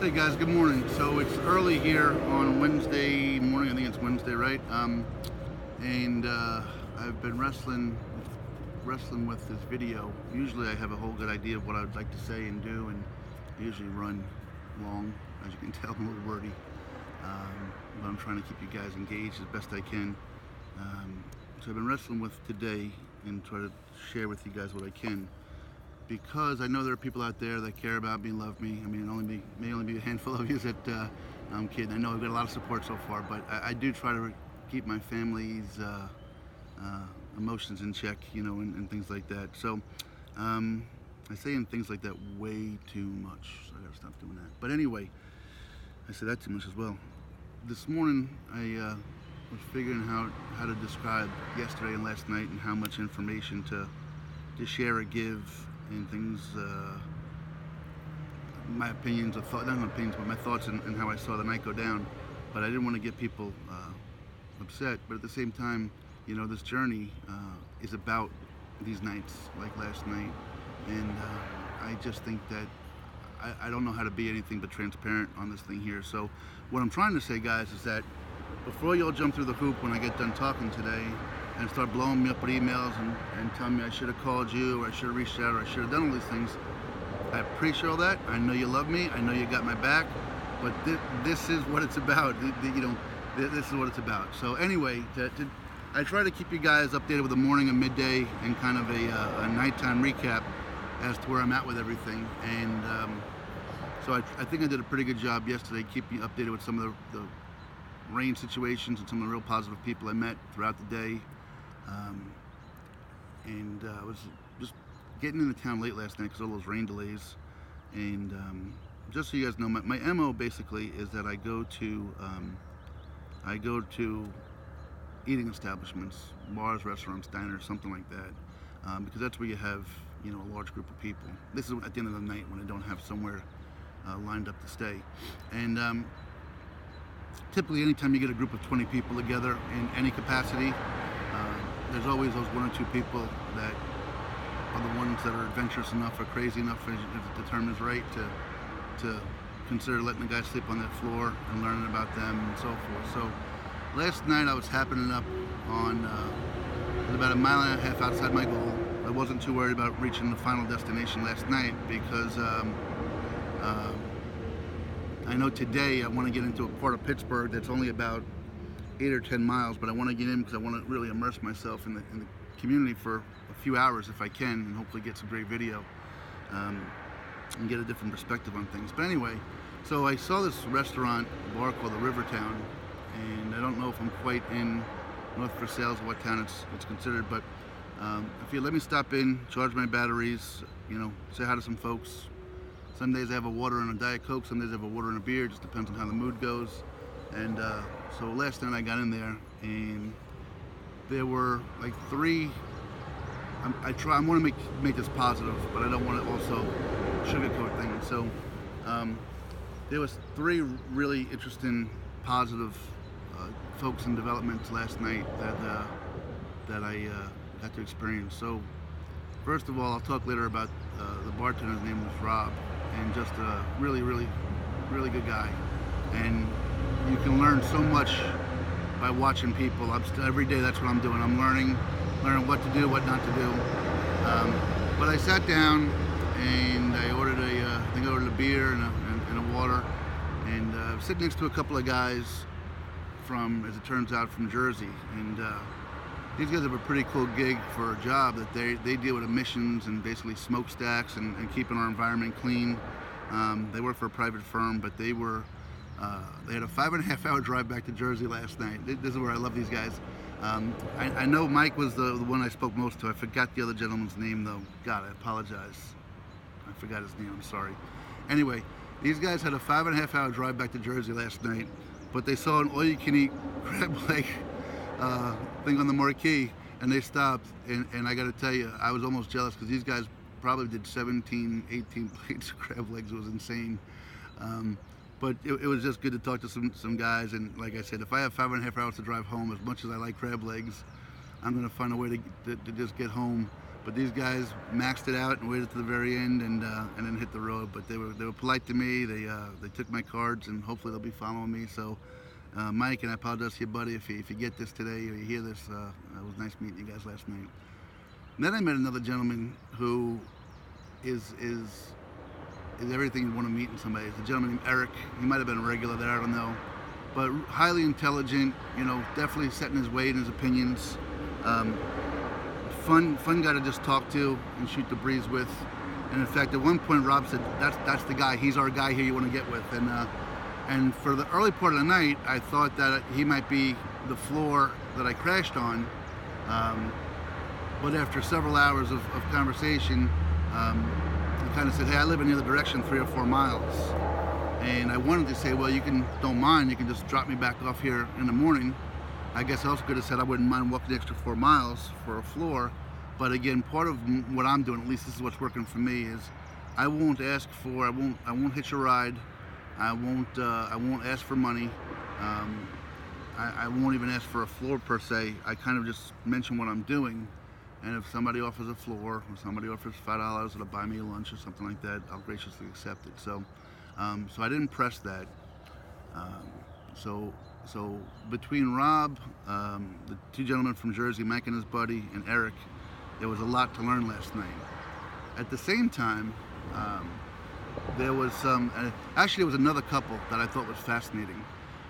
Hey guys, good morning. So it's early here on Wednesday morning. I think it's Wednesday, right? And I've been wrestling with this video. Usually I have a whole good idea of what I would like to say and do, and I usually run long. As you can tell, I'm a little wordy. But I'm trying to keep you guys engaged as best I can. So I've been wrestling with today and try to share with you guys what I can, because I know there are people out there that care about me and love me. I mean, may only be a handful of you that I'm kidding. I know I've got a lot of support so far, but I do try to keep my family's emotions in check, and things like that. So I say in things like that way too much, so I gotta stop doing that. But anyway, I say that too much as well. This morning I was figuring how to describe yesterday and last night and how much information to share or give, and things, my opinions, not my opinions, but my thoughts and how I saw the night go down. But I didn't want to get people upset. But at the same time, this journey is about these nights like last night, and I just think that I don't know how to be anything but transparent on this thing here. So what I'm trying to say, guys, is that before y'all jump through the hoop when I get done talking today and start blowing me up with emails and telling me I should have called you, or I should have reached out, or I should have done all these things, I appreciate all that. I know you love me. I know you got my back. But this is what it's about. This is what it's about. So anyway, I try to keep you guys updated with the morning and midday and kind of a nighttime recap as to where I'm at with everything. And so I think I did a pretty good job yesterday keeping you updated with some of the rain situations and some of the real positive people I met throughout the day. I was just getting into town late last night because of all those rain delays. And just so you guys know, my MO basically is that I go to eating establishments, bars, restaurants, diners, something like that, because that's where you have a large group of people. This is at the end of the night when I don't have somewhere lined up to stay. And typically, anytime you get a group of 20 people together in any capacity, there's always those one or two people that are the ones that are adventurous enough or crazy enough, if the term is right, to consider letting the guys sleep on that floor and learning about them and so forth. So last night I was happening up on about a mile and a half outside my goal. I wasn't too worried about reaching the final destination last night because I know today I want to get into a part of Pittsburgh that's only about 8 or 10 miles, but I want to get in because I want to really immerse myself in the community for a few hours if I can, and hopefully get some great video and get a different perspective on things. But anyway, so I saw this restaurant bar called the Rivertown, and I don't know if I'm quite in North Versailles or what town it's considered, but if you let me stop in, charge my batteries, say hi to some folks. Some days I have a water and a Diet Coke, some days I have a water and a beer, just depends on how the mood goes. And so last night I got in there, and there were like three, I want to make this positive, but I don't want to also sugarcoat things. So there was three really interesting, positive folks in developments last night that I got to experience. So first of all, I'll talk later about the bartender's name was Rob, and just a really, really, really good guy. And you can learn so much by watching people. Every day that's what I'm doing. I'm learning what to do, what not to do. But I sat down and I ordered a beer and a water, and I was sitting next to a couple of guys from, as it turns out, from Jersey. And these guys have a pretty cool gig for a job that they deal with emissions and basically smokestacks and keeping our environment clean. They work for a private firm, but they had a 5.5 hour drive back to Jersey last night. This is where I love these guys. I know Mike was the one I spoke most to. I forgot the other gentleman's name though. God, I apologize. I forgot his name, I'm sorry. Anyway, these guys had a 5.5 hour drive back to Jersey last night, but they saw an all-you-can-eat crab leg thing on the marquee, and they stopped, and I got to tell you, I was almost jealous because these guys probably did 17, 18 plates of crab legs. It was insane. But it was just good to talk to some guys, and like I said, if I have 5.5 hours to drive home, as much as I like crab legs, I'm going to find a way to just get home But these guys maxed it out and waited to the very end, and then hit the road. But they were polite to me. They took my cards, and hopefully they'll be following me. So, Mike, and I apologize to you, buddy, if you get this today or you hear this. It was nice meeting you guys last night. And then I met another gentleman who is everything you want to meet in somebody. It's a gentleman named Eric. He might have been a regular there, I don't know. But highly intelligent, definitely set in his way and his opinions. Fun guy to just talk to and shoot the breeze with. And in fact, at one point, Rob said, "That's the guy. He's our guy here you want to get with." And for the early part of the night, I thought that he might be the floor that I crashed on. But after several hours of conversation, he kind of said, "Hey, I live in the other direction, 3 or 4 miles." And I wanted to say, "Well, don't mind, you can just drop me back off here in the morning." I guess I also could have said I wouldn't mind walking the extra 4 miles for a floor. But again, part of what I'm doing, at least this is what's working for me, is I won't hitch a ride. I won't ask for money. I won't even ask for a floor per se. I kind of just mention what I'm doing. And if somebody offers a floor, or somebody offers $5 to buy me a lunch or something like that, I'll graciously accept it. So I didn't press that. So between Rob, the 2 gentlemen from Jersey, Mike and his buddy, and Eric, there was a lot to learn last night. At the same time, there was there was another couple that I thought was fascinating.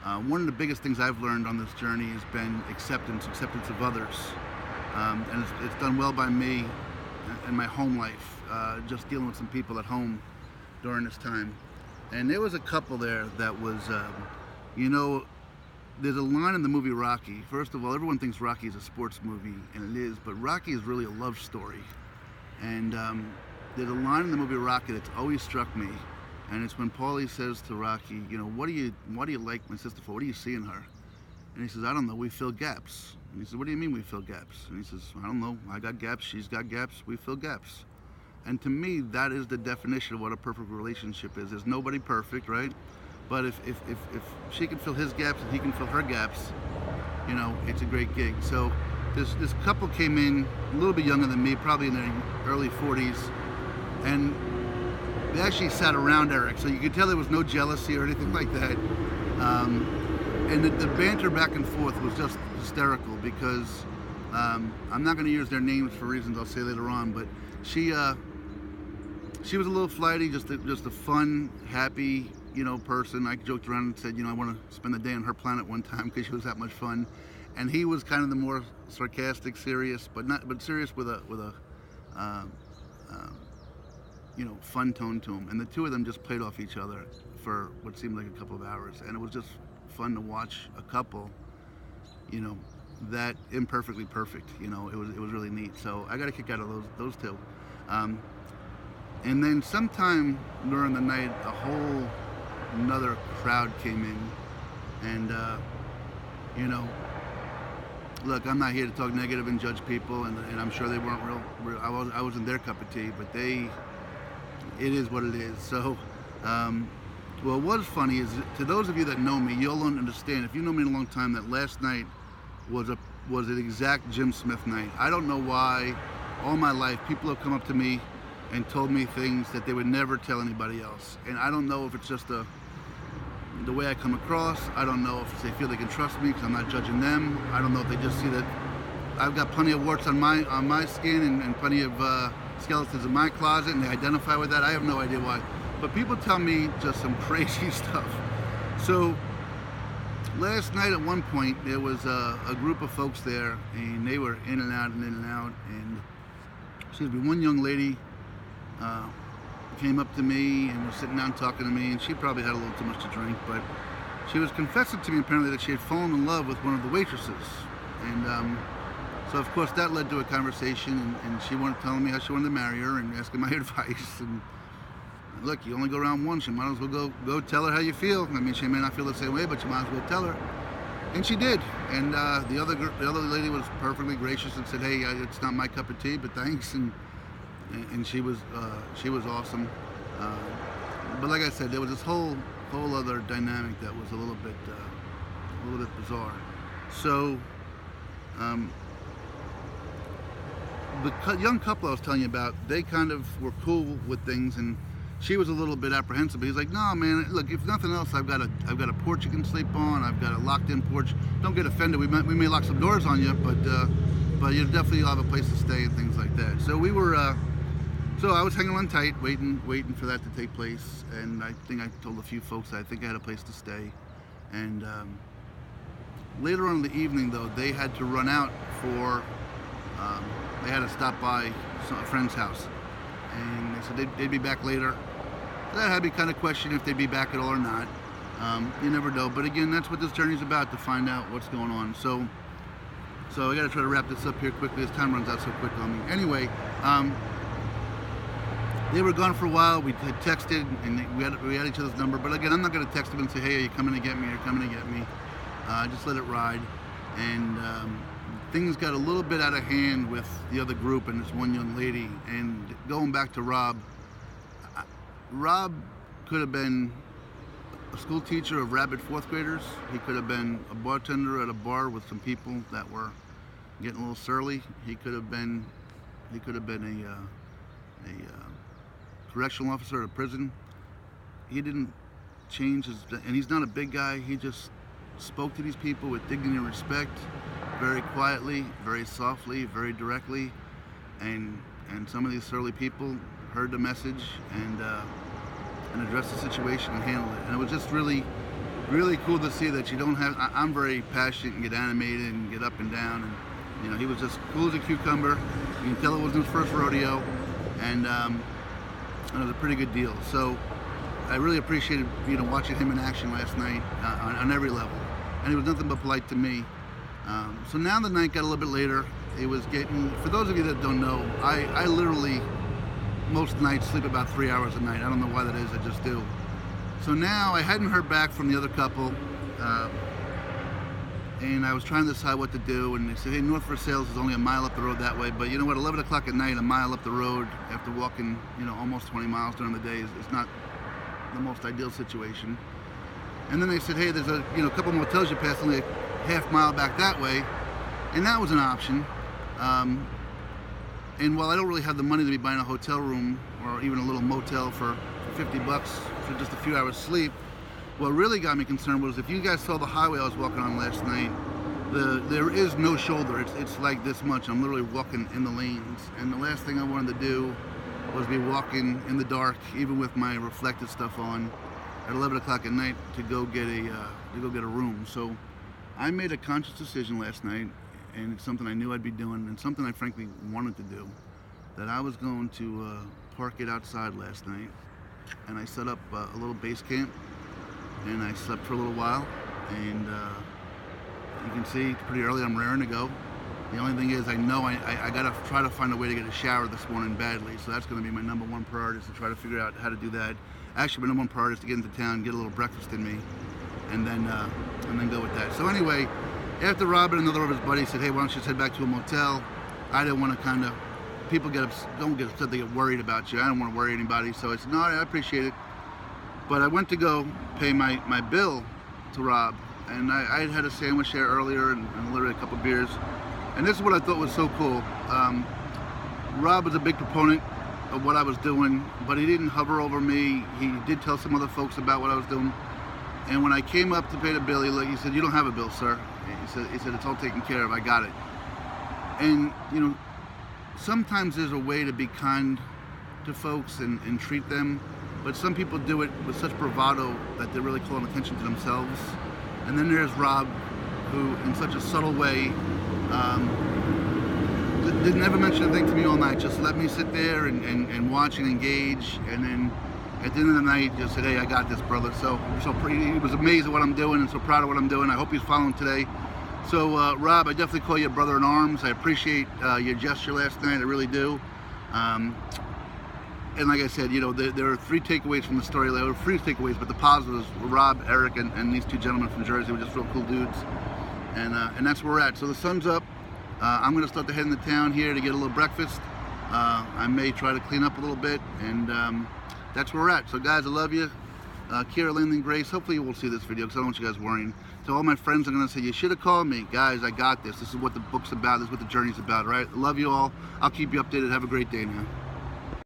One of the biggest things I've learned on this journey has been acceptance of others. And it's done well by me in my home life, just dealing with some people at home during this time. And there was a couple there that was, there's a line in the movie Rocky. First of all, everyone thinks Rocky is a sports movie, and it is, but Rocky is really a love story. And there's a line in the movie Rocky that's always struck me, and it's when Paulie says to Rocky, "What do you like my sister for? What do you see in her?" And he says, "I don't know, we fill gaps." And he says, "What do you mean we fill gaps?" And he says, "I don't know, I got gaps, she's got gaps, we fill gaps." And to me, that is the definition of what a perfect relationship is. There's nobody perfect, right? But if she can fill his gaps and he can fill her gaps, it's a great gig. So this couple came in a little bit younger than me, probably in their early 40s, and they actually sat around Eric, so you could tell there was no jealousy or anything like that. And the banter back and forth was just hysterical because I'm not going to use their names for reasons I'll say later on, but she was a little flighty, just a fun, happy, person. I joked around and said, I want to spend the day on her planet one time because she was that much fun. And he was kind of the more sarcastic, serious, but serious with a fun tone to him. And the two of them just played off each other for what seemed like a couple of hours, and it was just fun to watch a couple, that imperfectly perfect. It was really neat. So I got a kick out of those two. And then sometime during the night, another crowd came in, and look, I'm not here to talk negative and judge people, and I'm sure they weren't real. I wasn't their cup of tea, but it is what it is. So, well, what's funny is, to those of you that know me, you'll understand, if you know me in a long time, that last night was an exact Jim Smith night. I don't know why. All my life, people have come up to me and told me things that they would never tell anybody else. And I don't know if it's just the way I come across. I don't know if they feel they can trust me because I'm not judging them. I don't know if they just see that I've got plenty of warts on my skin and plenty of skeletons in my closet, and they identify with that. I have no idea why. But people tell me just some crazy stuff. So last night at one point, there was a group of folks there, and they were in and out. And one young lady came up to me and was sitting down talking to me, and she probably had a little too much to drink, but she was confessing to me apparently that she had fallen in love with one of the waitresses. And so of course that led to a conversation, and she wanted telling me how she wanted to marry her and asking my advice. And look, you only go around once, you might as well go tell her how you feel. I mean, she may not feel the same way, but you might as well tell her. And she did. And the other lady was perfectly gracious and said, "Hey, it's not my cup of tea, but thanks." And she was awesome. But like I said, there was this whole other dynamic that was a little bit bizarre. So young couple I was telling you about, they kind of were cool with things, and she was a little bit apprehensive. But he's like, no, man, look, if nothing else, I've got a porch you can sleep on. I've got a locked-in porch. Don't get offended. We may lock some doors on you, but you definitely have a place to stay and things like that. So we were, so I was hanging on tight, waiting for that to take place. And I think I told a few folks that I think I had a place to stay. And later on in the evening, though, they had to run out for, they had to stop by a friend's house. And they said they'd be back later. That had me kind of question if they'd be back at all or not. You never know. But again, that's what this journey's about, to find out what's going on. So I got to try to wrap this up here quickly. This time runs out so quick on me. Anyway, they were gone for a while. We had texted, and we had each other's number. But again, I'm not going to text them and say, hey, are you coming to get me? You're coming to get me. Just let it ride. And things got a little bit out of hand with the other group and this one young lady. And going back to Rob, Rob could have been a school teacher of rabid fourth graders. He could have been a bartender at a bar with some people that were getting a little surly. He could have been a correctional officer at a prison. He didn't change his, and he's not a big guy. He just spoke to these people with dignity and respect, very quietly, very softly, very directly, and some of these surly people heard the message and addressed the situation and handled it. And it was just really, really cool to see that you don't have, I'm very passionate and get animated and get up and down, and you know, he was just cool as a cucumber. You can tell it wasn't his first rodeo, and it was a pretty good deal. So I really appreciated, you know, watching him in action last night on every level, and he was nothing but polite to me. So now the night got a little bit later. It was getting, for those of you that don't know, I literally most nights sleep about 3 hours a night. I don't know why that is, I just do. So now I hadn't heard back from the other couple, and I was trying to decide what to do, and they said, hey, North Versailles is only a mile up the road that way, but you know what, 11 o'clock at night, a mile up the road after walking, you know, almost 20 miles during the day is not the most ideal situation. And then they said, hey, there's a couple motels you pass only a half mile back that way, and that was an option. And while I don't really have the money to be buying a hotel room or even a little motel for $50 for just a few hours sleep, what really got me concerned was, if you guys saw the highway I was walking on last night, there is no shoulder. It's like this much. I'm literally walking in the lanes, and the last thing I wanted to do was be walking in the dark, even with my reflective stuff on, at 11 o'clock at night to go get a room. So I made a conscious decision last night, and it's something I knew I'd be doing, and something I frankly wanted to do, that I was going to park it outside last night. And I set up a little base camp, and I slept for a little while, and you can see it's pretty early, I'm raring to go. The only thing is, I know I gotta try to find a way to get a shower this morning badly, so that's gonna be my number one priority, is to try to figure out how to do that. Actually, my number one priority is to get into town, get a little breakfast in me, and then go with that. So anyway, after Robin and another of his buddies said, hey, why don't you just head back to a motel, I didn't want to kind of, people don't get upset, they get worried about you. I don't want to worry anybody, so I said, no, I appreciate it. But I went to go pay my bill to Rob, and I had a sandwich there earlier and literally a couple beers. And this is what I thought was so cool. Rob was a big proponent of what I was doing, but he didn't hover over me. He did tell some other folks about what I was doing. And when I came up to pay the bill, he said, you don't have a bill, sir. He said, it's all taken care of, I got it. And, you know, sometimes there's a way to be kind to folks and treat them, but some people do it with such bravado that they're really calling attention to themselves. And then there's Rob, who in such a subtle way did never mention a thing to me all night, just let me sit there and watch and engage, and then at the end of the night just said, hey, I got this, brother. So he was amazed at what I'm doing and so proud of what I'm doing. I hope he's following today. So Rob, I definitely call you a brother in arms. I appreciate your gesture last night, I really do. And like I said, you know, there are three takeaways from the story. There were three takeaways, but the positives were Rob, Eric, and these two gentlemen from Jersey were just real cool dudes. And that's where we're at. So the sun's up. I'm going to start to head into town here to get a little breakfast. I may try to clean up a little bit, and that's where we're at. So guys, I love you. Kira, Lynn, and Grace, hopefully you will see this video because I don't want you guys worrying. To all my friends, I'm going to say, you should have called me. Guys, I got this. This is what the book's about. This is what the journey's about, right? I love you all. I'll keep you updated. Have a great day now.